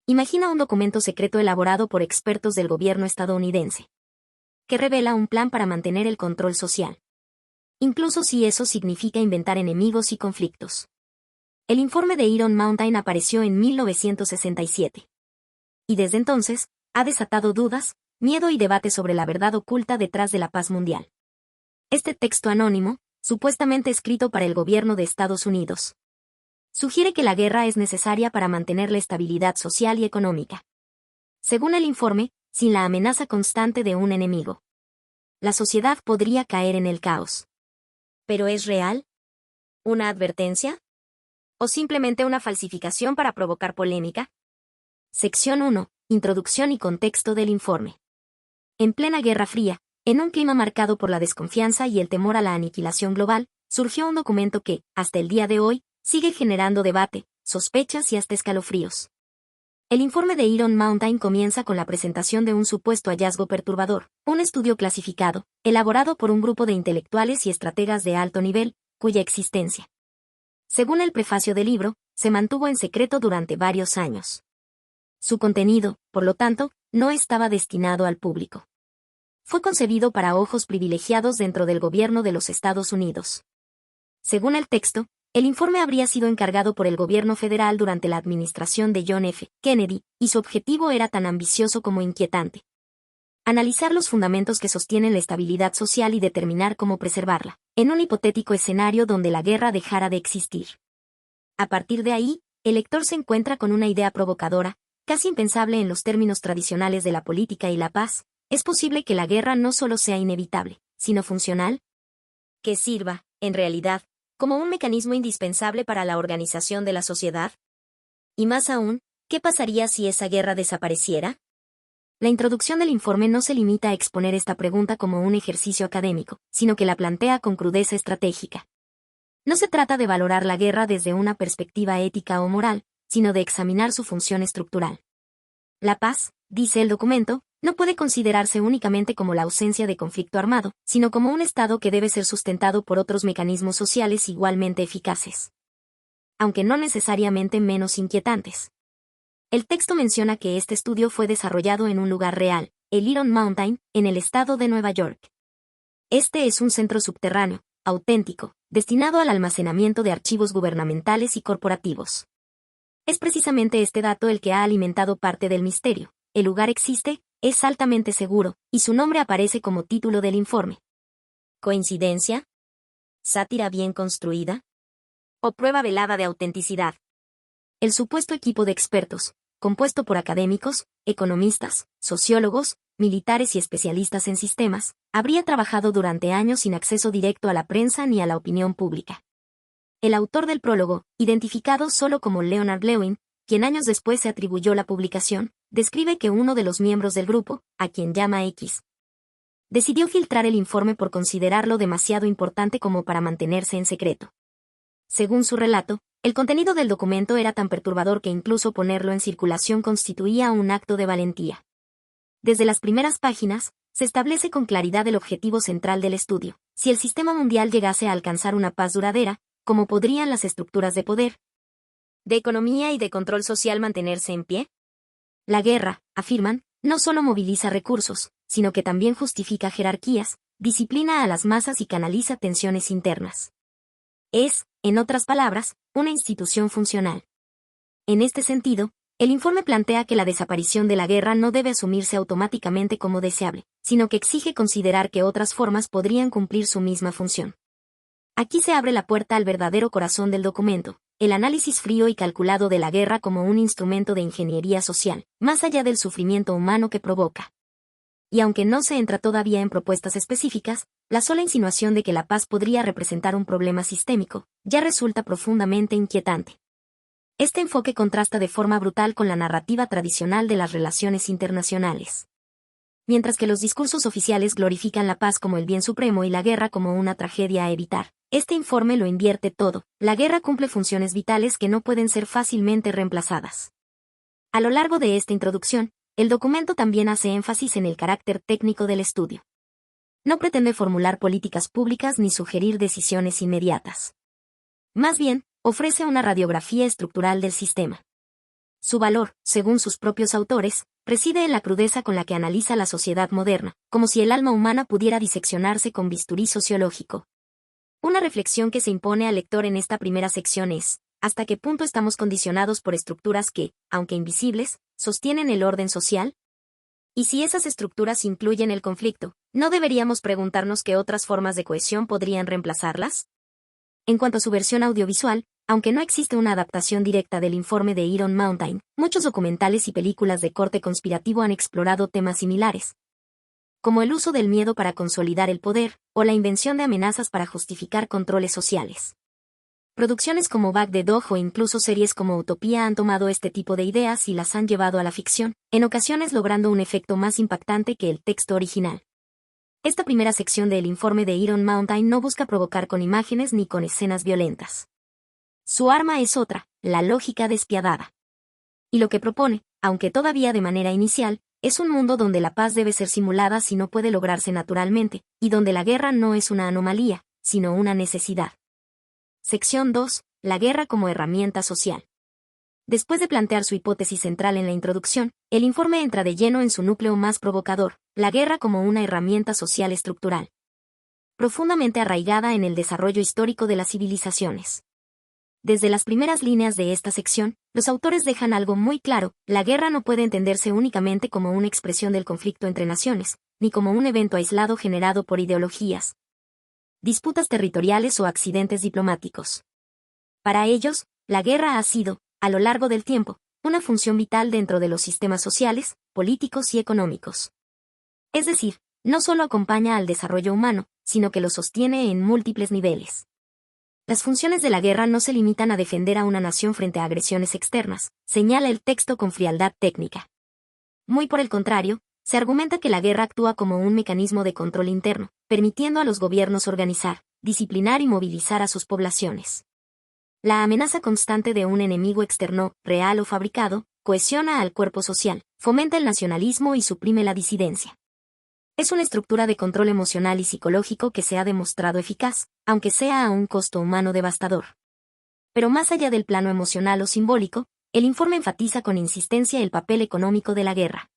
Imagina un documento secreto elaborado por expertos del gobierno estadounidense, que revela un plan para mantener el control social, incluso si eso significa inventar enemigos y conflictos. El informe de Iron Mountain apareció en 1967. Y desde entonces, ha desatado dudas, miedo y debate sobre la verdad oculta detrás de la paz mundial. Este texto anónimo, supuestamente escrito para el gobierno de Estados Unidos, sugiere que la guerra es necesaria para mantener la estabilidad social y económica. Según el informe, sin la amenaza constante de un enemigo, la sociedad podría caer en el caos. ¿Pero es real? ¿Una advertencia? ¿O simplemente una falsificación para provocar polémica? Sección 1. Introducción y contexto del informe. En plena Guerra Fría, en un clima marcado por la desconfianza y el temor a la aniquilación global, surgió un documento que, hasta el día de hoy, sigue generando debate, sospechas y hasta escalofríos. El informe de Iron Mountain comienza con la presentación de un supuesto hallazgo perturbador, un estudio clasificado, elaborado por un grupo de intelectuales y estrategas de alto nivel, cuya existencia, según el prefacio del libro, se mantuvo en secreto durante varios años. Su contenido, por lo tanto, no estaba destinado al público. Fue concebido para ojos privilegiados dentro del gobierno de los Estados Unidos. Según el texto, el informe habría sido encargado por el gobierno federal durante la administración de John F. Kennedy, y su objetivo era tan ambicioso como inquietante: analizar los fundamentos que sostienen la estabilidad social y determinar cómo preservarla, en un hipotético escenario donde la guerra dejara de existir. A partir de ahí, el lector se encuentra con una idea provocadora, casi impensable en los términos tradicionales de la política y la paz. ¿Es posible que la guerra no solo sea inevitable, sino funcional? ¿Que sirva, en realidad, como un mecanismo indispensable para la organización de la sociedad? Y más aún, ¿qué pasaría si esa guerra desapareciera? La introducción del informe no se limita a exponer esta pregunta como un ejercicio académico, sino que la plantea con crudeza estratégica. No se trata de valorar la guerra desde una perspectiva ética o moral, sino de examinar su función estructural. La paz, dice el documento, no puede considerarse únicamente como la ausencia de conflicto armado, sino como un estado que debe ser sustentado por otros mecanismos sociales igualmente eficaces, aunque no necesariamente menos inquietantes. El texto menciona que este estudio fue desarrollado en un lugar real, el Iron Mountain, en el estado de Nueva York. Este es un centro subterráneo, auténtico, destinado al almacenamiento de archivos gubernamentales y corporativos. Es precisamente este dato el que ha alimentado parte del misterio. El lugar existe, es altamente seguro, y su nombre aparece como título del informe. ¿Coincidencia? ¿Sátira bien construida? ¿O prueba velada de autenticidad? El supuesto equipo de expertos, compuesto por académicos, economistas, sociólogos, militares y especialistas en sistemas, habría trabajado durante años sin acceso directo a la prensa ni a la opinión pública. El autor del prólogo, identificado solo como Leonard Lewin, quien años después se atribuyó la publicación, describe que uno de los miembros del grupo, a quien llama X, decidió filtrar el informe por considerarlo demasiado importante como para mantenerse en secreto. Según su relato, el contenido del documento era tan perturbador que incluso ponerlo en circulación constituía un acto de valentía. Desde las primeras páginas, se establece con claridad el objetivo central del estudio: si el sistema mundial llegase a alcanzar una paz duradera, ¿cómo podrían las estructuras de poder, de economía y de control social mantenerse en pie? La guerra, afirman, no solo moviliza recursos, sino que también justifica jerarquías, disciplina a las masas y canaliza tensiones internas. Es, en otras palabras, una institución funcional. En este sentido, el informe plantea que la desaparición de la guerra no debe asumirse automáticamente como deseable, sino que exige considerar que otras formas podrían cumplir su misma función. Aquí se abre la puerta al verdadero corazón del documento: el análisis frío y calculado de la guerra como un instrumento de ingeniería social, más allá del sufrimiento humano que provoca. Y aunque no se entra todavía en propuestas específicas, la sola insinuación de que la paz podría representar un problema sistémico, ya resulta profundamente inquietante. Este enfoque contrasta de forma brutal con la narrativa tradicional de las relaciones internacionales. Mientras que los discursos oficiales glorifican la paz como el bien supremo y la guerra como una tragedia a evitar, este informe lo invierte todo: la guerra cumple funciones vitales que no pueden ser fácilmente reemplazadas. A lo largo de esta introducción, el documento también hace énfasis en el carácter técnico del estudio. No pretende formular políticas públicas ni sugerir decisiones inmediatas. Más bien, ofrece una radiografía estructural del sistema. Su valor, según sus propios autores, reside en la crudeza con la que analiza la sociedad moderna, como si el alma humana pudiera diseccionarse con bisturí sociológico. Una reflexión que se impone al lector en esta primera sección es, ¿hasta qué punto estamos condicionados por estructuras que, aunque invisibles, sostienen el orden social? Y si esas estructuras incluyen el conflicto, ¿no deberíamos preguntarnos qué otras formas de cohesión podrían reemplazarlas? En cuanto a su versión audiovisual, aunque no existe una adaptación directa del informe de Iron Mountain, muchos documentales y películas de corte conspirativo han explorado temas similares, como el uso del miedo para consolidar el poder, o la invención de amenazas para justificar controles sociales. Producciones como Back the Dog o incluso series como Utopía han tomado este tipo de ideas y las han llevado a la ficción, en ocasiones logrando un efecto más impactante que el texto original. Esta primera sección del informe de Iron Mountain no busca provocar con imágenes ni con escenas violentas. Su arma es otra, la lógica despiadada. Y lo que propone, aunque todavía de manera inicial, es un mundo donde la paz debe ser simulada si no puede lograrse naturalmente, y donde la guerra no es una anomalía, sino una necesidad. Sección 2. La guerra como herramienta social. Después de plantear su hipótesis central en la introducción, el informe entra de lleno en su núcleo más provocador, la guerra como una herramienta social estructural, profundamente arraigada en el desarrollo histórico de las civilizaciones. Desde las primeras líneas de esta sección, los autores dejan algo muy claro: la guerra no puede entenderse únicamente como una expresión del conflicto entre naciones, ni como un evento aislado generado por ideologías, disputas territoriales o accidentes diplomáticos. Para ellos, la guerra ha sido, a lo largo del tiempo, una función vital dentro de los sistemas sociales, políticos y económicos. Es decir, no solo acompaña al desarrollo humano, sino que lo sostiene en múltiples niveles. Las funciones de la guerra no se limitan a defender a una nación frente a agresiones externas, señala el texto con frialdad técnica. Muy por el contrario, se argumenta que la guerra actúa como un mecanismo de control interno, permitiendo a los gobiernos organizar, disciplinar y movilizar a sus poblaciones. La amenaza constante de un enemigo externo, real o fabricado, cohesiona al cuerpo social, fomenta el nacionalismo y suprime la disidencia. Es una estructura de control emocional y psicológico que se ha demostrado eficaz, aunque sea a un costo humano devastador. Pero más allá del plano emocional o simbólico, el informe enfatiza con insistencia el papel económico de la guerra.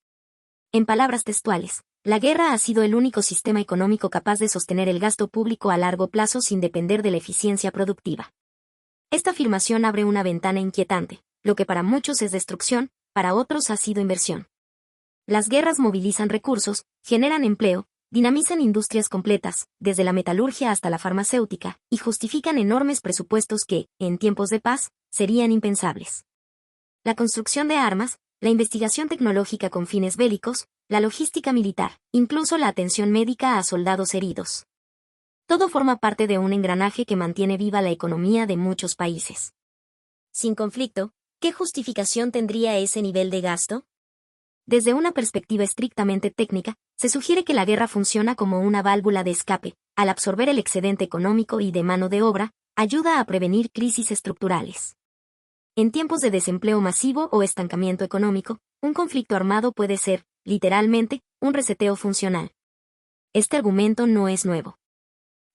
En palabras textuales, la guerra ha sido el único sistema económico capaz de sostener el gasto público a largo plazo sin depender de la eficiencia productiva. Esta afirmación abre una ventana inquietante: lo que para muchos es destrucción, para otros ha sido inversión. Las guerras movilizan recursos, generan empleo, dinamizan industrias completas, desde la metalurgia hasta la farmacéutica, y justifican enormes presupuestos que, en tiempos de paz, serían impensables. La construcción de armas, la investigación tecnológica con fines bélicos, la logística militar, incluso la atención médica a soldados heridos. Todo forma parte de un engranaje que mantiene viva la economía de muchos países. Sin conflicto, ¿qué justificación tendría ese nivel de gasto? Desde una perspectiva estrictamente técnica, se sugiere que la guerra funciona como una válvula de escape. Al absorber el excedente económico y de mano de obra, ayuda a prevenir crisis estructurales. En tiempos de desempleo masivo o estancamiento económico, un conflicto armado puede ser, literalmente, un reseteo funcional. Este argumento no es nuevo.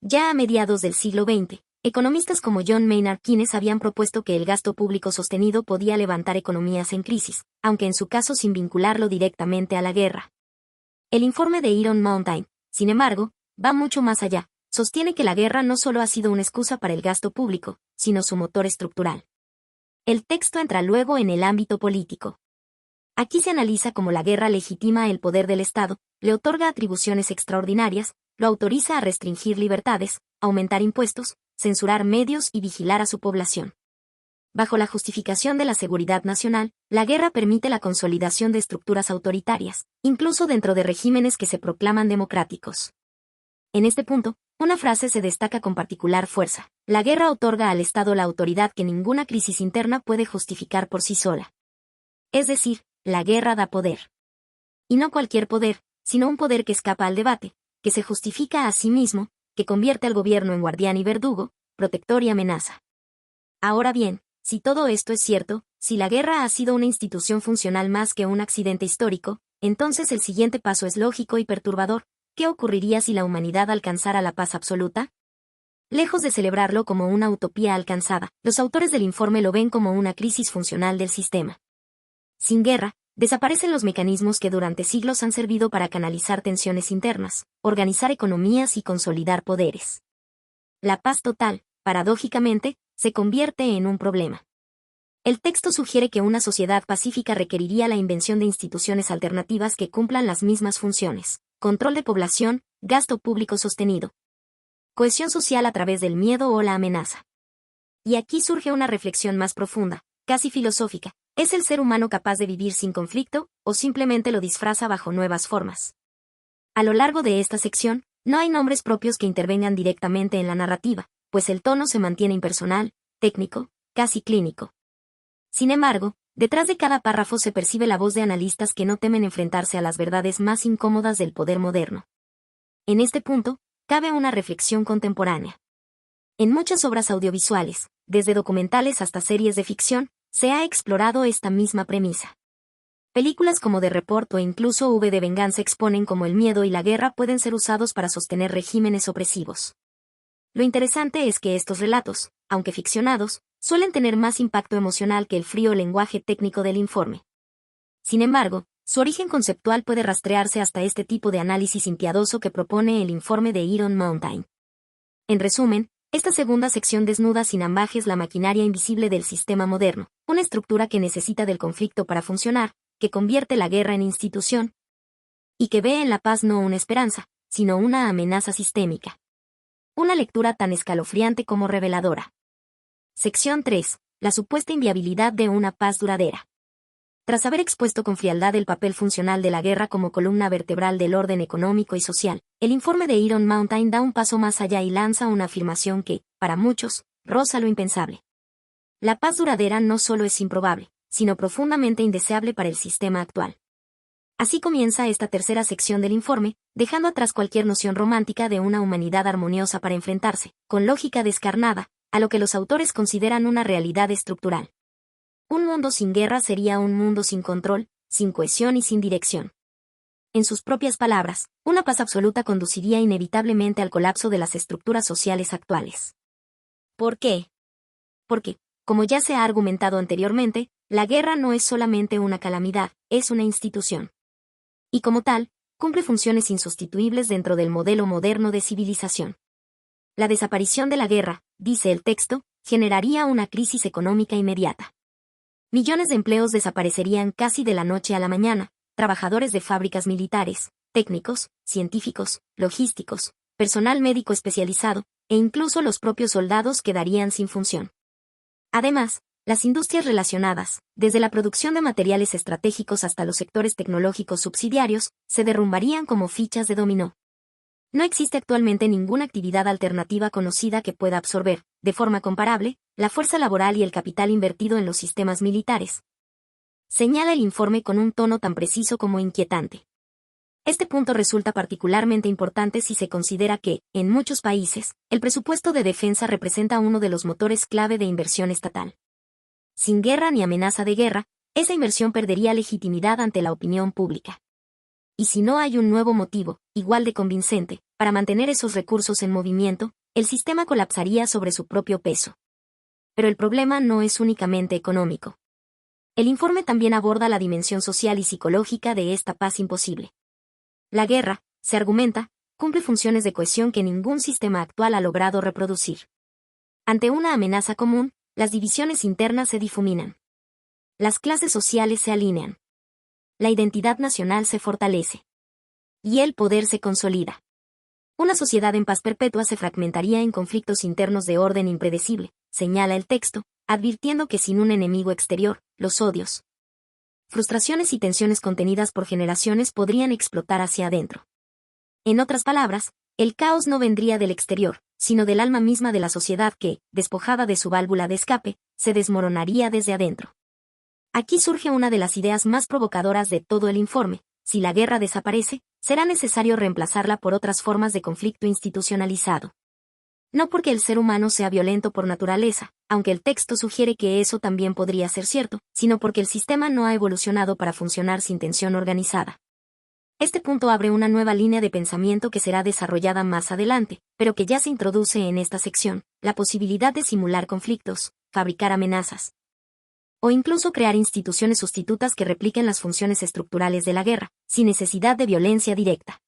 Ya a mediados del siglo XX, economistas como John Maynard Keynes habían propuesto que el gasto público sostenido podía levantar economías en crisis, aunque en su caso sin vincularlo directamente a la guerra. El informe de Iron Mountain, sin embargo, va mucho más allá. Sostiene que la guerra no solo ha sido una excusa para el gasto público, sino su motor estructural. El texto entra luego en el ámbito político. Aquí se analiza cómo la guerra legitima el poder del Estado, le otorga atribuciones extraordinarias, lo autoriza a restringir libertades, aumentar impuestos, censurar medios y vigilar a su población. Bajo la justificación de la seguridad nacional, la guerra permite la consolidación de estructuras autoritarias, incluso dentro de regímenes que se proclaman democráticos. En este punto, una frase se destaca con particular fuerza: la guerra otorga al Estado la autoridad que ninguna crisis interna puede justificar por sí sola. Es decir, la guerra da poder. Y no cualquier poder, sino un poder que escapa al debate, que se justifica a sí mismo, que convierte al gobierno en guardián y verdugo, protector y amenaza. Ahora bien, si todo esto es cierto, si la guerra ha sido una institución funcional más que un accidente histórico, entonces el siguiente paso es lógico y perturbador: ¿qué ocurriría si la humanidad alcanzara la paz absoluta? Lejos de celebrarlo como una utopía alcanzada, los autores del informe lo ven como una crisis funcional del sistema. Sin guerra, desaparecen los mecanismos que durante siglos han servido para canalizar tensiones internas, organizar economías y consolidar poderes. La paz total, paradójicamente, se convierte en un problema. El texto sugiere que una sociedad pacífica requeriría la invención de instituciones alternativas que cumplan las mismas funciones: control de población, gasto público sostenido, cohesión social a través del miedo o la amenaza. Y aquí surge una reflexión más profunda, casi filosófica. ¿Es el ser humano capaz de vivir sin conflicto, o simplemente lo disfraza bajo nuevas formas? A lo largo de esta sección, no hay nombres propios que intervengan directamente en la narrativa, pues el tono se mantiene impersonal, técnico, casi clínico. Sin embargo, detrás de cada párrafo se percibe la voz de analistas que no temen enfrentarse a las verdades más incómodas del poder moderno. En este punto, cabe una reflexión contemporánea. En muchas obras audiovisuales, desde documentales hasta series de ficción, se ha explorado esta misma premisa. Películas como The Report o incluso V de Venganza exponen cómo el miedo y la guerra pueden ser usados para sostener regímenes opresivos. Lo interesante es que estos relatos, aunque ficcionados, suelen tener más impacto emocional que el frío lenguaje técnico del informe. Sin embargo, su origen conceptual puede rastrearse hasta este tipo de análisis impiadoso que propone el informe de Iron Mountain. En resumen, esta segunda sección desnuda sin ambajes la maquinaria invisible del sistema moderno, una estructura que necesita del conflicto para funcionar, que convierte la guerra en institución, y que ve en la paz no una esperanza, sino una amenaza sistémica. Una lectura tan escalofriante como reveladora. Sección 3. La supuesta inviabilidad de una paz duradera. Tras haber expuesto con frialdad el papel funcional de la guerra como columna vertebral del orden económico y social, el informe de Iron Mountain da un paso más allá y lanza una afirmación que, para muchos, roza lo impensable. La paz duradera no solo es improbable, sino profundamente indeseable para el sistema actual. Así comienza esta tercera sección del informe, dejando atrás cualquier noción romántica de una humanidad armoniosa para enfrentarse, con lógica descarnada, a lo que los autores consideran una realidad estructural. Un mundo sin guerra sería un mundo sin control, sin cohesión y sin dirección. En sus propias palabras, una paz absoluta conduciría inevitablemente al colapso de las estructuras sociales actuales. ¿Por qué? Porque, como ya se ha argumentado anteriormente, la guerra no es solamente una calamidad, es una institución. Y como tal, cumple funciones insustituibles dentro del modelo moderno de civilización. La desaparición de la guerra, dice el texto, generaría una crisis económica inmediata. Millones de empleos desaparecerían casi de la noche a la mañana: trabajadores de fábricas militares, técnicos, científicos, logísticos, personal médico especializado, e incluso los propios soldados quedarían sin función. Además, las industrias relacionadas, desde la producción de materiales estratégicos hasta los sectores tecnológicos subsidiarios, se derrumbarían como fichas de dominó. No existe actualmente ninguna actividad alternativa conocida que pueda absorber, de forma comparable, la fuerza laboral y el capital invertido en los sistemas militares. Señala el informe con un tono tan preciso como inquietante. Este punto resulta particularmente importante si se considera que, en muchos países, el presupuesto de defensa representa uno de los motores clave de inversión estatal. Sin guerra ni amenaza de guerra, esa inversión perdería legitimidad ante la opinión pública. Y si no hay un nuevo motivo, igual de convincente, para mantener esos recursos en movimiento, el sistema colapsaría sobre su propio peso. Pero el problema no es únicamente económico. El informe también aborda la dimensión social y psicológica de esta paz imposible. La guerra, se argumenta, cumple funciones de cohesión que ningún sistema actual ha logrado reproducir. Ante una amenaza común, las divisiones internas se difuminan. Las clases sociales se alinean. La identidad nacional se fortalece. Y el poder se consolida. Una sociedad en paz perpetua se fragmentaría en conflictos internos de orden impredecible, señala el texto, advirtiendo que sin un enemigo exterior, los odios, frustraciones y tensiones contenidas por generaciones podrían explotar hacia adentro. En otras palabras, el caos no vendría del exterior, sino del alma misma de la sociedad que, despojada de su válvula de escape, se desmoronaría desde adentro. Aquí surge una de las ideas más provocadoras de todo el informe: si la guerra desaparece, será necesario reemplazarla por otras formas de conflicto institucionalizado. No porque el ser humano sea violento por naturaleza, aunque el texto sugiere que eso también podría ser cierto, sino porque el sistema no ha evolucionado para funcionar sin tensión organizada. Este punto abre una nueva línea de pensamiento que será desarrollada más adelante, pero que ya se introduce en esta sección: la posibilidad de simular conflictos, fabricar amenazas, O incluso crear instituciones sustitutas que repliquen las funciones estructurales de la guerra, sin necesidad de violencia directa.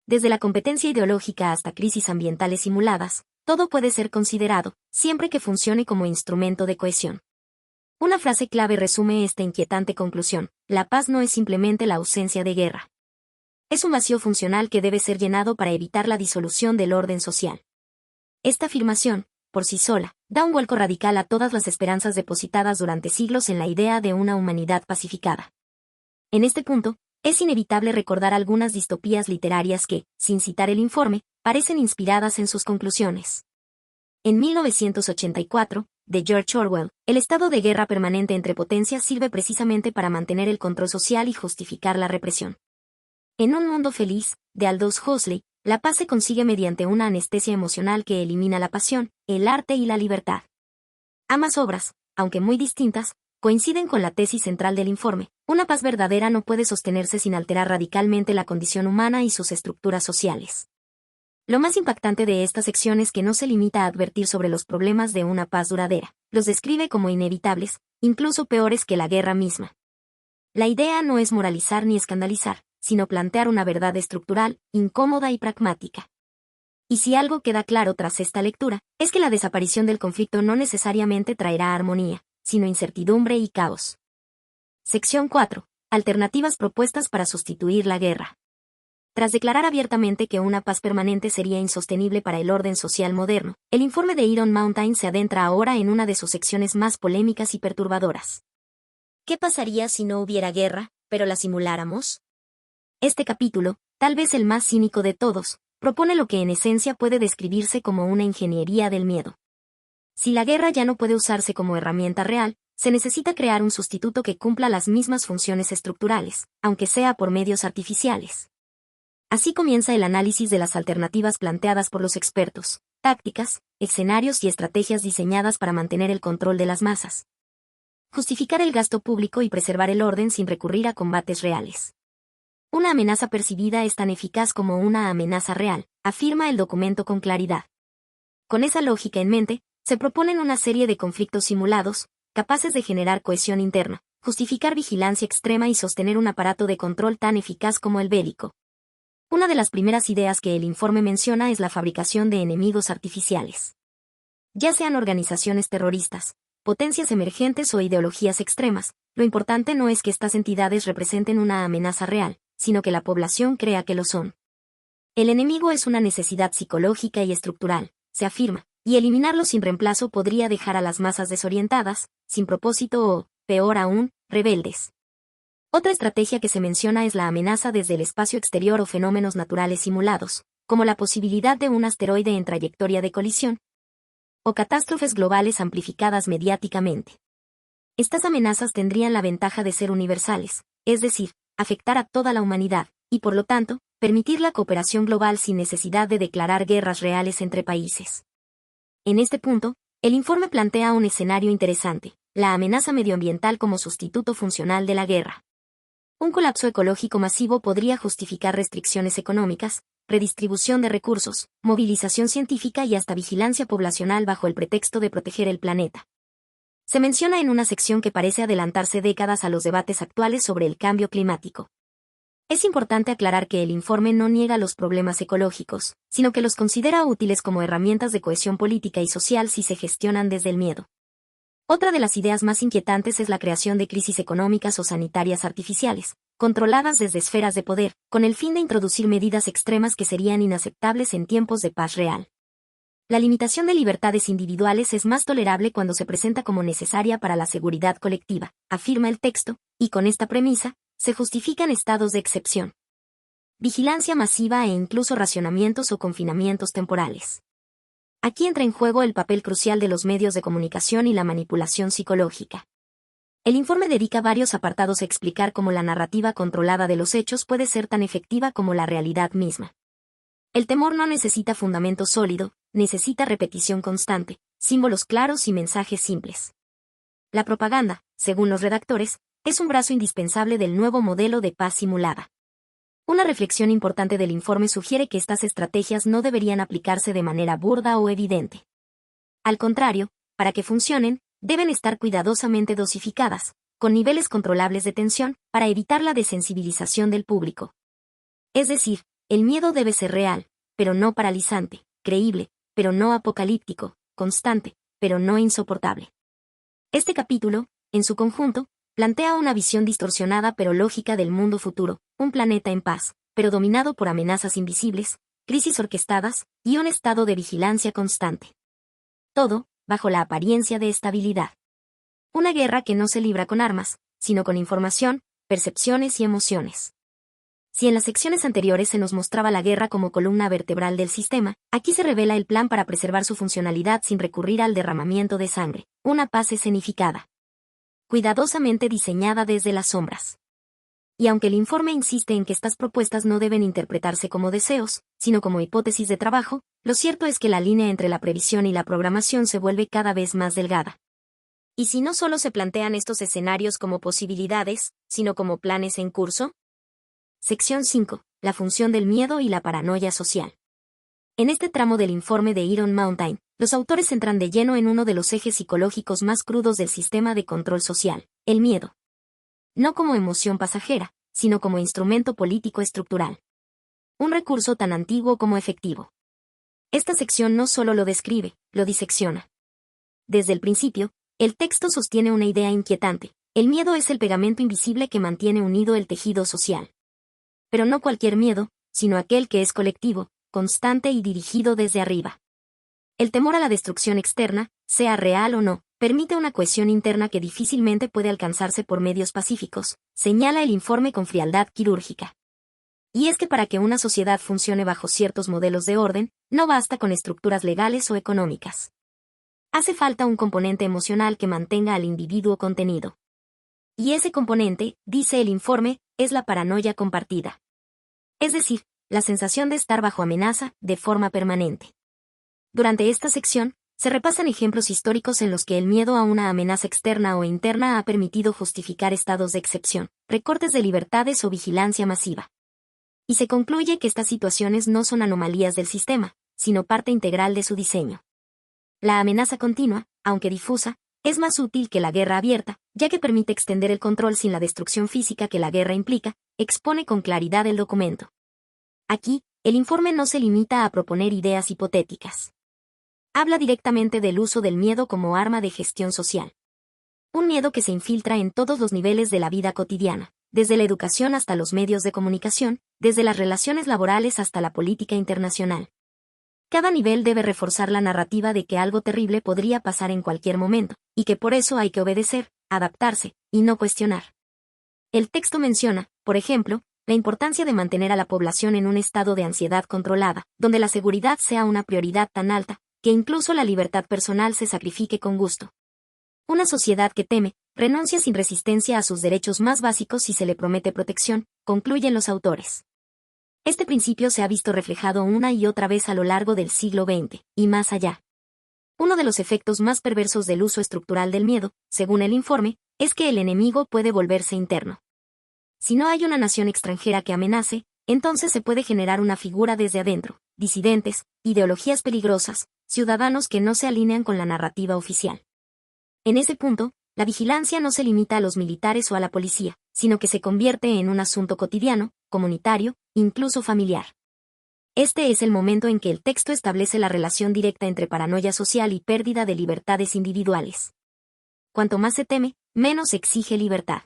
Desde la competencia ideológica hasta crisis ambientales simuladas, todo puede ser considerado, siempre que funcione como instrumento de cohesión. Una frase clave resume esta inquietante conclusión: la paz no es simplemente la ausencia de guerra. Es un vacío funcional que debe ser llenado para evitar la disolución del orden social. Esta afirmación, por sí sola, da un vuelco radical a todas las esperanzas depositadas durante siglos en la idea de una humanidad pacificada. En este punto, es inevitable recordar algunas distopías literarias que, sin citar el informe, parecen inspiradas en sus conclusiones. En 1984, de George Orwell, el estado de guerra permanente entre potencias sirve precisamente para mantener el control social y justificar la represión. En Un mundo feliz, de Aldous Huxley, la paz se consigue mediante una anestesia emocional que elimina la pasión, el arte y la libertad. Ambas obras, aunque muy distintas, coinciden con la tesis central del informe: una paz verdadera no puede sostenerse sin alterar radicalmente la condición humana y sus estructuras sociales. Lo más impactante de esta sección es que no se limita a advertir sobre los problemas de una paz duradera, los describe como inevitables, incluso peores que la guerra misma. La idea no es moralizar ni escandalizar, sino plantear una verdad estructural, incómoda y pragmática. Y si algo queda claro tras esta lectura, es que la desaparición del conflicto no necesariamente traerá armonía, sino incertidumbre y caos. Sección 4. Alternativas propuestas para sustituir la guerra. Tras declarar abiertamente que una paz permanente sería insostenible para el orden social moderno, el informe de Iron Mountain se adentra ahora en una de sus secciones más polémicas y perturbadoras. ¿Qué pasaría si no hubiera guerra, pero la simuláramos? Este capítulo, tal vez el más cínico de todos, propone lo que en esencia puede describirse como una ingeniería del miedo. Si la guerra ya no puede usarse como herramienta real, se necesita crear un sustituto que cumpla las mismas funciones estructurales, aunque sea por medios artificiales. Así comienza el análisis de las alternativas planteadas por los expertos: tácticas, escenarios y estrategias diseñadas para mantener el control de las masas. Justificar el gasto público y preservar el orden sin recurrir a combates reales. Una amenaza percibida es tan eficaz como una amenaza real, afirma el documento con claridad. Con esa lógica en mente, se proponen una serie de conflictos simulados, capaces de generar cohesión interna, justificar vigilancia extrema y sostener un aparato de control tan eficaz como el bélico. Una de las primeras ideas que el informe menciona es la fabricación de enemigos artificiales. Ya sean organizaciones terroristas, potencias emergentes o ideologías extremas, lo importante no es que estas entidades representen una amenaza real, sino que la población crea que lo son. El enemigo es una necesidad psicológica y estructural, se afirma, y eliminarlo sin reemplazo podría dejar a las masas desorientadas, sin propósito o, peor aún, rebeldes. Otra estrategia que se menciona es la amenaza desde el espacio exterior o fenómenos naturales simulados, como la posibilidad de un asteroide en trayectoria de colisión, o catástrofes globales amplificadas mediáticamente. Estas amenazas tendrían la ventaja de ser universales, es decir, afectar a toda la humanidad, y por lo tanto, permitir la cooperación global sin necesidad de declarar guerras reales entre países. En este punto, el informe plantea un escenario interesante: la amenaza medioambiental como sustituto funcional de la guerra. Un colapso ecológico masivo podría justificar restricciones económicas, redistribución de recursos, movilización científica y hasta vigilancia poblacional bajo el pretexto de proteger el planeta. Se menciona en una sección que parece adelantarse décadas a los debates actuales sobre el cambio climático. Es importante aclarar que el informe no niega los problemas ecológicos, sino que los considera útiles como herramientas de cohesión política y social si se gestionan desde el miedo. Otra de las ideas más inquietantes es la creación de crisis económicas o sanitarias artificiales, controladas desde esferas de poder, con el fin de introducir medidas extremas que serían inaceptables en tiempos de paz real. La limitación de libertades individuales es más tolerable cuando se presenta como necesaria para la seguridad colectiva, afirma el texto, y con esta premisa, se justifican estados de excepción. Vigilancia masiva e incluso racionamientos o confinamientos temporales. Aquí entra en juego el papel crucial de los medios de comunicación y la manipulación psicológica. El informe dedica varios apartados a explicar cómo la narrativa controlada de los hechos puede ser tan efectiva como la realidad misma. El temor no necesita fundamento sólido, necesita repetición constante, símbolos claros y mensajes simples. La propaganda, según los redactores, es un brazo indispensable del nuevo modelo de paz simulada. Una reflexión importante del informe sugiere que estas estrategias no deberían aplicarse de manera burda o evidente. Al contrario, para que funcionen, deben estar cuidadosamente dosificadas, con niveles controlables de tensión, para evitar la desensibilización del público. Es decir, el miedo debe ser real, pero no paralizante, creíble, pero no apocalíptico, constante, pero no insoportable. Este capítulo, en su conjunto, plantea una visión distorsionada pero lógica del mundo futuro, un planeta en paz, pero dominado por amenazas invisibles, crisis orquestadas, y un estado de vigilancia constante. Todo, bajo la apariencia de estabilidad. Una guerra que no se libra con armas, sino con información, percepciones y emociones. Si en las secciones anteriores se nos mostraba la guerra como columna vertebral del sistema, aquí se revela el plan para preservar su funcionalidad sin recurrir al derramamiento de sangre, una paz escenificada, cuidadosamente diseñada desde las sombras. Y aunque el informe insiste en que estas propuestas no deben interpretarse como deseos, sino como hipótesis de trabajo, lo cierto es que la línea entre la previsión y la programación se vuelve cada vez más delgada. ¿Y si no solo se plantean estos escenarios como posibilidades, sino como planes en curso? Sección 5. La función del miedo y la paranoia social. En este tramo del informe de Iron Mountain, los autores entran de lleno en uno de los ejes psicológicos más crudos del sistema de control social, el miedo. No como emoción pasajera, sino como instrumento político estructural. Un recurso tan antiguo como efectivo. Esta sección no solo lo describe, lo disecciona. Desde el principio, el texto sostiene una idea inquietante: el miedo es el pegamento invisible que mantiene unido el tejido social. Pero no cualquier miedo, sino aquel que es colectivo, constante y dirigido desde arriba. El temor a la destrucción externa, sea real o no, permite una cohesión interna que difícilmente puede alcanzarse por medios pacíficos, señala el informe con frialdad quirúrgica. Y es que para que una sociedad funcione bajo ciertos modelos de orden, no basta con estructuras legales o económicas. Hace falta un componente emocional que mantenga al individuo contenido. Y ese componente, dice el informe, es la paranoia compartida. Es decir, la sensación de estar bajo amenaza, de forma permanente. Durante esta sección, se repasan ejemplos históricos en los que el miedo a una amenaza externa o interna ha permitido justificar estados de excepción, recortes de libertades o vigilancia masiva. Y se concluye que estas situaciones no son anomalías del sistema, sino parte integral de su diseño. La amenaza continua, aunque difusa, es más útil que la guerra abierta, ya que permite extender el control sin la destrucción física que la guerra implica, expone con claridad el documento. Aquí, el informe no se limita a proponer ideas hipotéticas. Habla directamente del uso del miedo como arma de gestión social. Un miedo que se infiltra en todos los niveles de la vida cotidiana, desde la educación hasta los medios de comunicación, desde las relaciones laborales hasta la política internacional. Cada nivel debe reforzar la narrativa de que algo terrible podría pasar en cualquier momento, y que por eso hay que obedecer, adaptarse, y no cuestionar. El texto menciona, por ejemplo, la importancia de mantener a la población en un estado de ansiedad controlada, donde la seguridad sea una prioridad tan alta, que incluso la libertad personal se sacrifique con gusto. Una sociedad que teme, renuncia sin resistencia a sus derechos más básicos si se le promete protección, concluyen los autores. Este principio se ha visto reflejado una y otra vez a lo largo del siglo XX, y más allá. Uno de los efectos más perversos del uso estructural del miedo, según el informe, es que el enemigo puede volverse interno. Si no hay una nación extranjera que amenace, entonces se puede generar una figura desde adentro, disidentes, ideologías peligrosas, ciudadanos que no se alinean con la narrativa oficial. En ese punto, la vigilancia no se limita a los militares o a la policía, sino que se convierte en un asunto cotidiano, comunitario, incluso familiar. Este es el momento en que el texto establece la relación directa entre paranoia social y pérdida de libertades individuales. Cuanto más se teme, menos se exige libertad.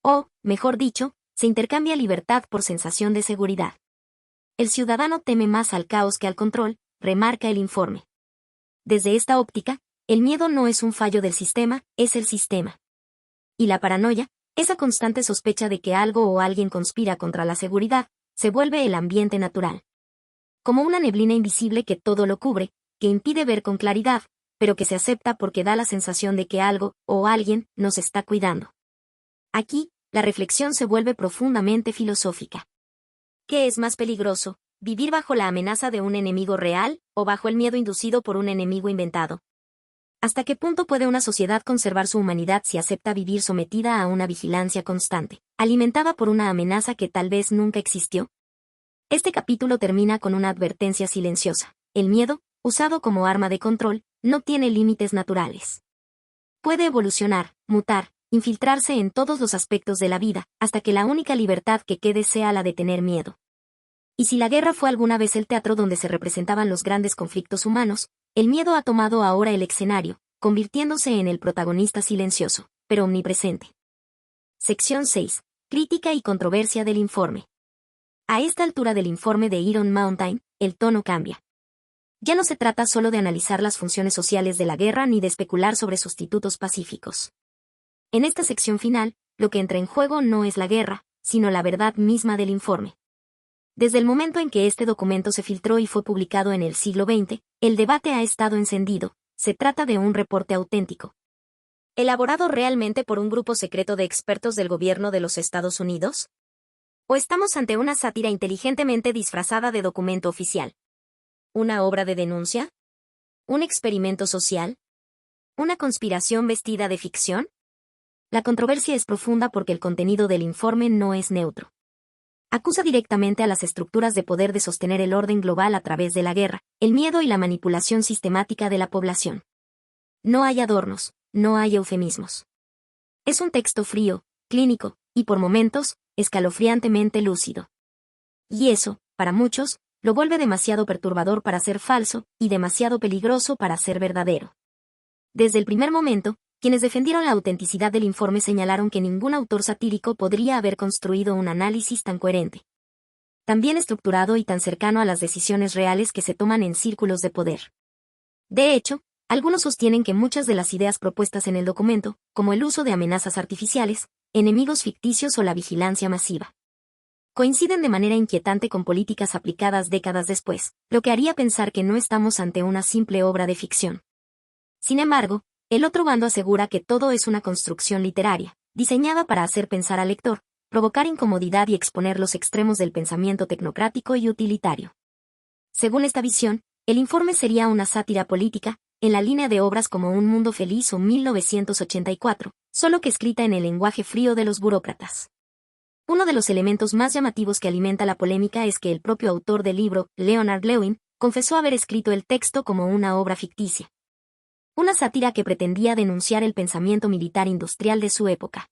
O, mejor dicho, se intercambia libertad por sensación de seguridad. El ciudadano teme más al caos que al control, remarca el informe. Desde esta óptica, el miedo no es un fallo del sistema, es el sistema. Y la paranoia, esa constante sospecha de que algo o alguien conspira contra la seguridad, se vuelve el ambiente natural. Como una neblina invisible que todo lo cubre, que impide ver con claridad, pero que se acepta porque da la sensación de que algo, o alguien, nos está cuidando. Aquí, la reflexión se vuelve profundamente filosófica. ¿Qué es más peligroso, vivir bajo la amenaza de un enemigo real, o bajo el miedo inducido por un enemigo inventado? ¿Hasta qué punto puede una sociedad conservar su humanidad si acepta vivir sometida a una vigilancia constante, alimentada por una amenaza que tal vez nunca existió? Este capítulo termina con una advertencia silenciosa. El miedo, usado como arma de control, no tiene límites naturales. Puede evolucionar, mutar, infiltrarse en todos los aspectos de la vida, hasta que la única libertad que quede sea la de tener miedo. Y si la guerra fue alguna vez el teatro donde se representaban los grandes conflictos humanos, el miedo ha tomado ahora el escenario, convirtiéndose en el protagonista silencioso, pero omnipresente. Sección 6. Crítica y controversia del informe. A esta altura del informe de Iron Mountain, el tono cambia. Ya no se trata solo de analizar las funciones sociales de la guerra ni de especular sobre sustitutos pacíficos. En esta sección final, lo que entra en juego no es la guerra, sino la verdad misma del informe. Desde el momento en que este documento se filtró y fue publicado en el siglo XX, el debate ha estado encendido. Se trata de un reporte auténtico, ¿elaborado realmente por un grupo secreto de expertos del gobierno de los Estados Unidos? ¿O estamos ante una sátira inteligentemente disfrazada de documento oficial? ¿Una obra de denuncia? ¿Un experimento social? ¿Una conspiración vestida de ficción? La controversia es profunda porque el contenido del informe no es neutro. Acusa directamente a las estructuras de poder de sostener el orden global a través de la guerra, el miedo y la manipulación sistemática de la población. No hay adornos, no hay eufemismos. Es un texto frío, clínico, y por momentos, escalofriantemente lúcido. Y eso, para muchos, lo vuelve demasiado perturbador para ser falso, y demasiado peligroso para ser verdadero. Desde el primer momento, quienes defendieron la autenticidad del informe señalaron que ningún autor satírico podría haber construido un análisis tan coherente, tan bien estructurado y tan cercano a las decisiones reales que se toman en círculos de poder. De hecho, algunos sostienen que muchas de las ideas propuestas en el documento, como el uso de amenazas artificiales, enemigos ficticios o la vigilancia masiva, coinciden de manera inquietante con políticas aplicadas décadas después, lo que haría pensar que no estamos ante una simple obra de ficción. Sin embargo, el otro bando asegura que todo es una construcción literaria, diseñada para hacer pensar al lector, provocar incomodidad y exponer los extremos del pensamiento tecnocrático y utilitario. Según esta visión, el informe sería una sátira política, en la línea de obras como Un Mundo Feliz o 1984, solo que escrita en el lenguaje frío de los burócratas. Uno de los elementos más llamativos que alimenta la polémica es que el propio autor del libro, Leonard Lewin, confesó haber escrito el texto como una obra ficticia. Una sátira que pretendía denunciar el pensamiento militar industrial de su época.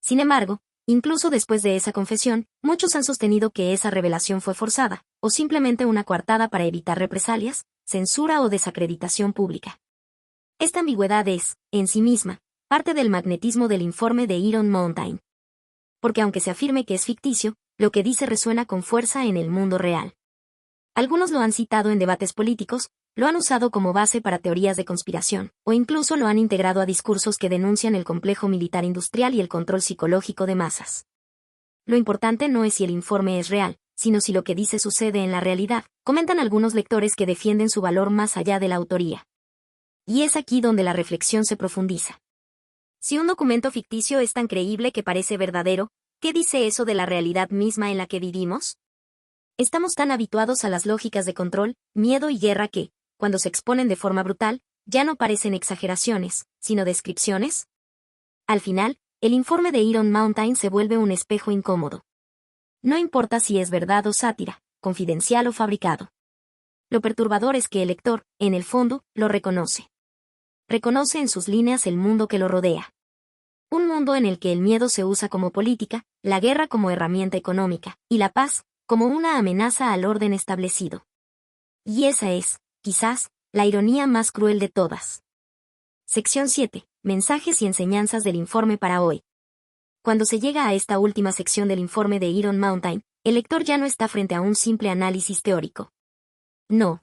Sin embargo, incluso después de esa confesión, muchos han sostenido que esa revelación fue forzada, o simplemente una coartada para evitar represalias, censura o desacreditación pública. Esta ambigüedad es, en sí misma, parte del magnetismo del informe de Iron Mountain. Porque aunque se afirme que es ficticio, lo que dice resuena con fuerza en el mundo real. Algunos lo han citado en debates políticos, lo han usado como base para teorías de conspiración, o incluso lo han integrado a discursos que denuncian el complejo militar industrial y el control psicológico de masas. Lo importante no es si el informe es real, sino si lo que dice sucede en la realidad, comentan algunos lectores que defienden su valor más allá de la autoría. Y es aquí donde la reflexión se profundiza. Si un documento ficticio es tan creíble que parece verdadero, ¿qué dice eso de la realidad misma en la que vivimos? Estamos tan habituados a las lógicas de control, miedo y guerra que, cuando se exponen de forma brutal, ya no parecen exageraciones, sino descripciones. Al final, el informe de Iron Mountain se vuelve un espejo incómodo. No importa si es verdad o sátira, confidencial o fabricado. Lo perturbador es que el lector, en el fondo, lo reconoce. Reconoce en sus líneas el mundo que lo rodea. Un mundo en el que el miedo se usa como política, la guerra como herramienta económica, y la paz, como una amenaza al orden establecido. Y esa es, quizás, la ironía más cruel de todas. Sección 7. Mensajes y enseñanzas del informe para hoy. Cuando se llega a esta última sección del informe de Iron Mountain, el lector ya no está frente a un simple análisis teórico. No.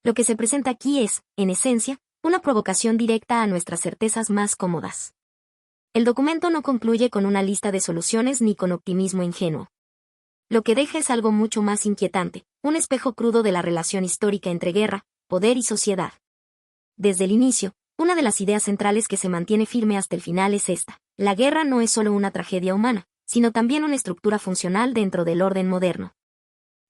Lo que se presenta aquí es, en esencia, una provocación directa a nuestras certezas más cómodas. El documento no concluye con una lista de soluciones ni con optimismo ingenuo. Lo que deja es algo mucho más inquietante, un espejo crudo de la relación histórica entre guerra, poder y sociedad. Desde el inicio, una de las ideas centrales que se mantiene firme hasta el final es esta: la guerra no es solo una tragedia humana, sino también una estructura funcional dentro del orden moderno.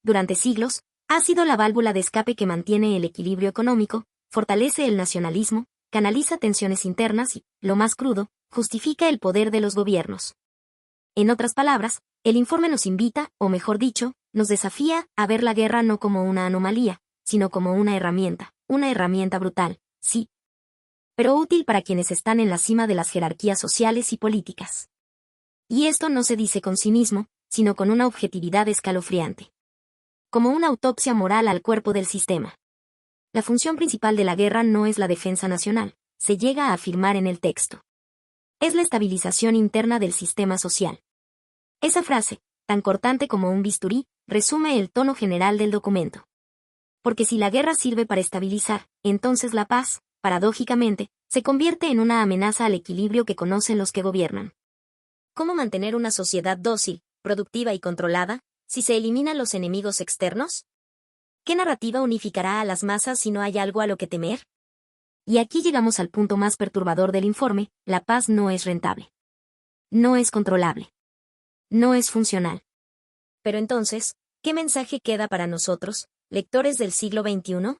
Durante siglos, ha sido la válvula de escape que mantiene el equilibrio económico, fortalece el nacionalismo, canaliza tensiones internas y, lo más crudo, justifica el poder de los gobiernos. En otras palabras, el informe nos invita, o mejor dicho, nos desafía a ver la guerra no como una anomalía, sino como una herramienta brutal, sí. pero útil para quienes están en la cima de las jerarquías sociales y políticas. Y esto no se dice con cinismo, sino con una objetividad escalofriante. Como una autopsia moral al cuerpo del sistema. La función principal de la guerra no es la defensa nacional, se llega a afirmar en el texto. Es la estabilización interna del sistema social. Esa frase, tan cortante como un bisturí, resume el tono general del documento. Porque si la guerra sirve para estabilizar, entonces la paz, paradójicamente, se convierte en una amenaza al equilibrio que conocen los que gobiernan. ¿Cómo mantener una sociedad dócil, productiva y controlada, si se eliminan los enemigos externos? ¿Qué narrativa unificará a las masas si no hay algo a lo que temer? Y aquí llegamos al punto más perturbador del informe: la paz no es rentable. No es controlable. No es funcional. Pero entonces, ¿qué mensaje queda para nosotros, lectores del siglo XXI?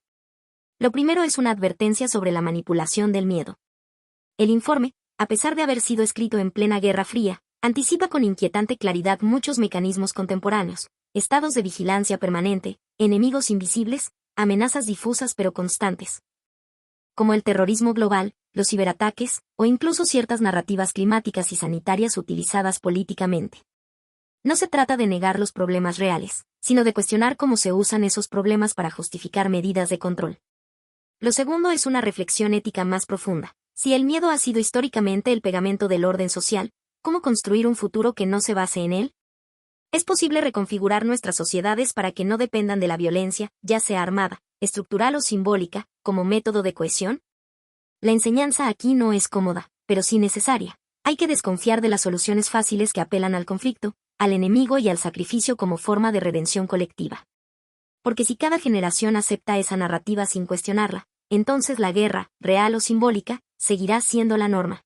Lo primero es una advertencia sobre la manipulación del miedo. El informe, a pesar de haber sido escrito en plena Guerra Fría, anticipa con inquietante claridad muchos mecanismos contemporáneos: estados de vigilancia permanente, enemigos invisibles, amenazas difusas pero constantes, como el terrorismo global, los ciberataques, o incluso ciertas narrativas climáticas y sanitarias utilizadas políticamente. No se trata de negar los problemas reales, sino de cuestionar cómo se usan esos problemas para justificar medidas de control. Lo segundo es una reflexión ética más profunda. Si el miedo ha sido históricamente el pegamento del orden social, ¿cómo construir un futuro que no se base en él? ¿Es posible reconfigurar nuestras sociedades para que no dependan de la violencia, ya sea armada, estructural o simbólica, como método de cohesión? La enseñanza aquí no es cómoda, pero sí necesaria. Hay que desconfiar de las soluciones fáciles que apelan al conflicto, al enemigo y al sacrificio como forma de redención colectiva. Porque si cada generación acepta esa narrativa sin cuestionarla, entonces la guerra, real o simbólica, seguirá siendo la norma.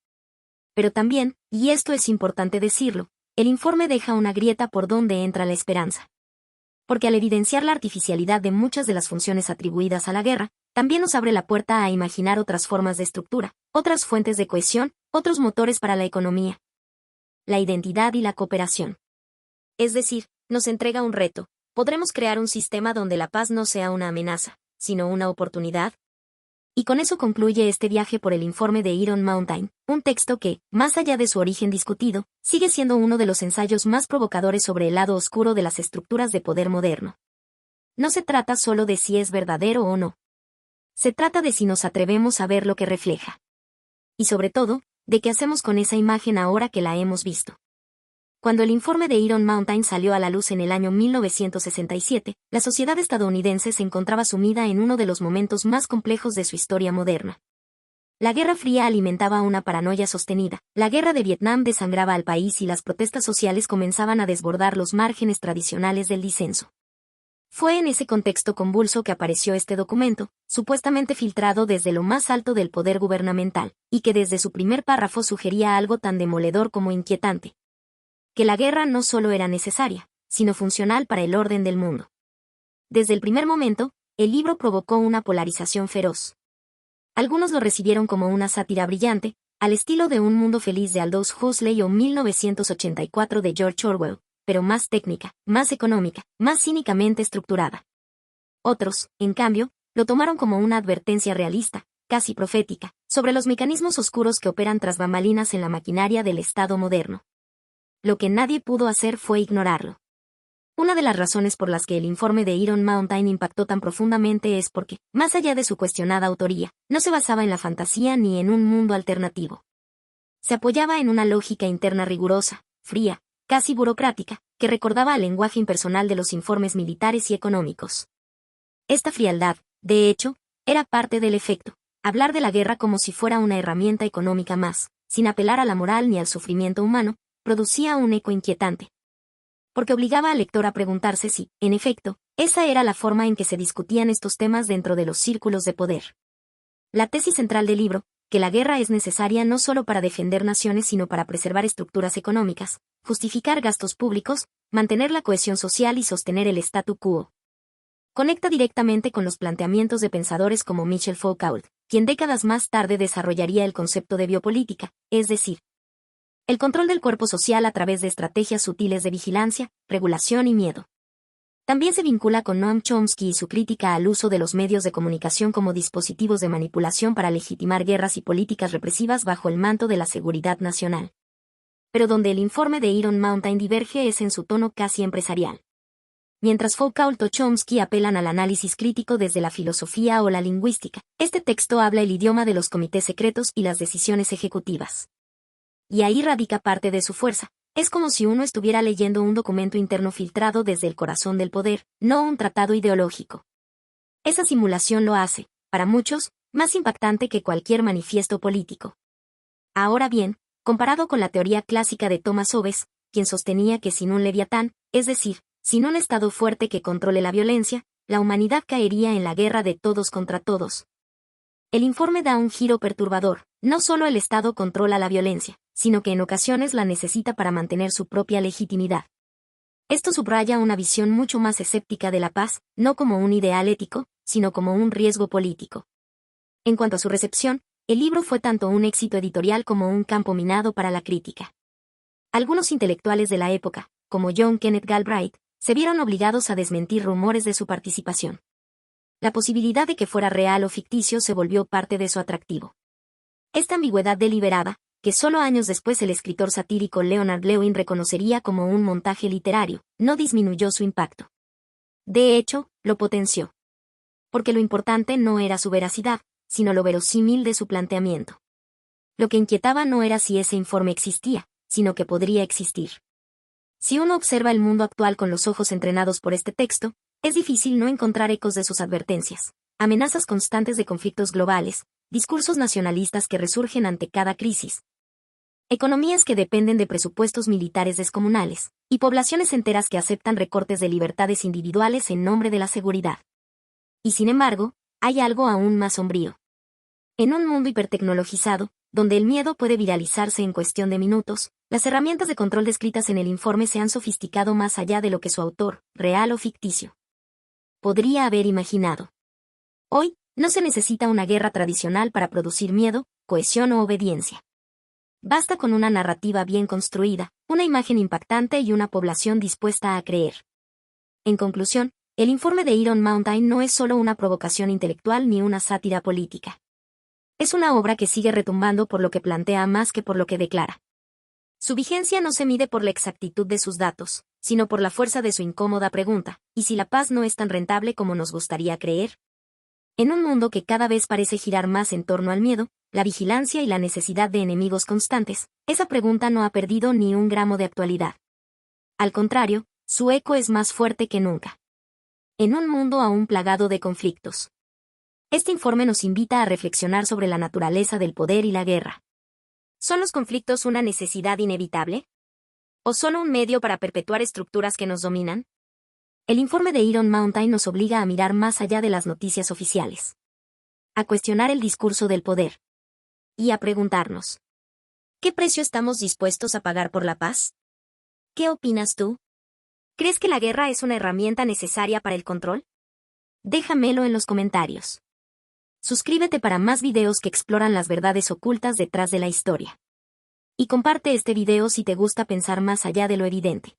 Pero también, y esto es importante decirlo, el informe deja una grieta por donde entra la esperanza. Porque al evidenciar la artificialidad de muchas de las funciones atribuidas a la guerra, también nos abre la puerta a imaginar otras formas de estructura, otras fuentes de cohesión, otros motores para la economía, la identidad y la cooperación. Es decir, nos entrega un reto: ¿podremos crear un sistema donde la paz no sea una amenaza, sino una oportunidad? Y con eso concluye este viaje por el informe de Iron Mountain, un texto que, más allá de su origen discutido, sigue siendo uno de los ensayos más provocadores sobre el lado oscuro de las estructuras de poder moderno. No se trata solo de si es verdadero o no. Se trata de si nos atrevemos a ver lo que refleja. Y sobre todo, de qué hacemos con esa imagen ahora que la hemos visto. Cuando el informe de Iron Mountain salió a la luz en el año 1967, la sociedad estadounidense se encontraba sumida en uno de los momentos más complejos de su historia moderna. La Guerra Fría alimentaba una paranoia sostenida, la guerra de Vietnam desangraba al país y las protestas sociales comenzaban a desbordar los márgenes tradicionales del disenso. Fue en ese contexto convulso que apareció este documento, supuestamente filtrado desde lo más alto del poder gubernamental, y que desde su primer párrafo sugería algo tan demoledor como inquietante: que la guerra no solo era necesaria, sino funcional para el orden del mundo. Desde el primer momento, el libro provocó una polarización feroz. Algunos lo recibieron como una sátira brillante, al estilo de Un mundo feliz de Aldous Huxley o 1984 de George Orwell, pero más técnica, más económica, más cínicamente estructurada. Otros, en cambio, lo tomaron como una advertencia realista, casi profética, sobre los mecanismos oscuros que operan tras bambalinas en la maquinaria del Estado moderno. Lo que nadie pudo hacer fue ignorarlo. Una de las razones por las que el informe de Iron Mountain impactó tan profundamente es porque, más allá de su cuestionada autoría, no se basaba en la fantasía ni en un mundo alternativo. Se apoyaba en una lógica interna rigurosa, fría, casi burocrática, que recordaba al lenguaje impersonal de los informes militares y económicos. Esta frialdad, de hecho, era parte del efecto: hablar de la guerra como si fuera una herramienta económica más, sin apelar a la moral ni al sufrimiento humano, producía un eco inquietante. Porque obligaba al lector a preguntarse si, en efecto, esa era la forma en que se discutían estos temas dentro de los círculos de poder. La tesis central del libro, que la guerra es necesaria no solo para defender naciones sino para preservar estructuras económicas, justificar gastos públicos, mantener la cohesión social y sostener el statu quo. Conecta directamente con los planteamientos de pensadores como Michel Foucault, quien décadas más tarde desarrollaría el concepto de biopolítica, es decir, el control del cuerpo social a través de estrategias sutiles de vigilancia, regulación y miedo. También se vincula con Noam Chomsky y su crítica al uso de los medios de comunicación como dispositivos de manipulación para legitimar guerras y políticas represivas bajo el manto de la seguridad nacional. Pero donde el informe de Iron Mountain diverge es en su tono casi empresarial. Mientras Foucault o Chomsky apelan al análisis crítico desde la filosofía o la lingüística, este texto habla el idioma de los comités secretos y las decisiones ejecutivas. Y ahí radica parte de su fuerza. Es como si uno estuviera leyendo un documento interno filtrado desde el corazón del poder, no un tratado ideológico. Esa simulación lo hace, para muchos, más impactante que cualquier manifiesto político. Ahora bien, comparado con la teoría clásica de Thomas Hobbes, quien sostenía que sin un leviatán, es decir, sin un Estado fuerte que controle la violencia, la humanidad caería en la guerra de todos contra todos. El informe da un giro perturbador. No solo el Estado controla la violencia, sino que en ocasiones la necesita para mantener su propia legitimidad. Esto subraya una visión mucho más escéptica de la paz, no como un ideal ético, sino como un riesgo político. En cuanto a su recepción, el libro fue tanto un éxito editorial como un campo minado para la crítica. Algunos intelectuales de la época, como John Kenneth Galbraith, se vieron obligados a desmentir rumores de su participación. La posibilidad de que fuera real o ficticio se volvió parte de su atractivo. Esta ambigüedad deliberada, que solo años después el escritor satírico Leonard Lewin reconocería como un montaje literario, no disminuyó su impacto. De hecho, lo potenció. Porque lo importante no era su veracidad, sino lo verosímil de su planteamiento. Lo que inquietaba no era si ese informe existía, sino que podría existir. Si uno observa el mundo actual con los ojos entrenados por este texto, es difícil no encontrar ecos de sus advertencias, amenazas constantes de conflictos globales, discursos nacionalistas que resurgen ante cada crisis, economías que dependen de presupuestos militares descomunales, y poblaciones enteras que aceptan recortes de libertades individuales en nombre de la seguridad. Y sin embargo, hay algo aún más sombrío. En un mundo hipertecnologizado, donde el miedo puede viralizarse en cuestión de minutos, las herramientas de control descritas en el informe se han sofisticado más allá de lo que su autor, real o ficticio, podría haber imaginado. Hoy, no se necesita una guerra tradicional para producir miedo, cohesión o obediencia. Basta con una narrativa bien construida, una imagen impactante y una población dispuesta a creer. En conclusión, el informe de Iron Mountain no es solo una provocación intelectual ni una sátira política. Es una obra que sigue retumbando por lo que plantea más que por lo que declara. Su vigencia no se mide por la exactitud de sus datos, sino por la fuerza de su incómoda pregunta, ¿y si la paz no es tan rentable como nos gustaría creer? En un mundo que cada vez parece girar más en torno al miedo, la vigilancia y la necesidad de enemigos constantes, esa pregunta no ha perdido ni un gramo de actualidad. Al contrario, su eco es más fuerte que nunca. En un mundo aún plagado de conflictos. Este informe nos invita a reflexionar sobre la naturaleza del poder y la guerra. ¿Son los conflictos una necesidad inevitable? ¿O solo un medio para perpetuar estructuras que nos dominan? El informe de Iron Mountain nos obliga a mirar más allá de las noticias oficiales. A cuestionar el discurso del poder. Y a preguntarnos: ¿qué precio estamos dispuestos a pagar por la paz? ¿Qué opinas tú? ¿Crees que la guerra es una herramienta necesaria para el control? Déjamelo en los comentarios. Suscríbete para más videos que exploran las verdades ocultas detrás de la historia. Y comparte este video si te gusta pensar más allá de lo evidente.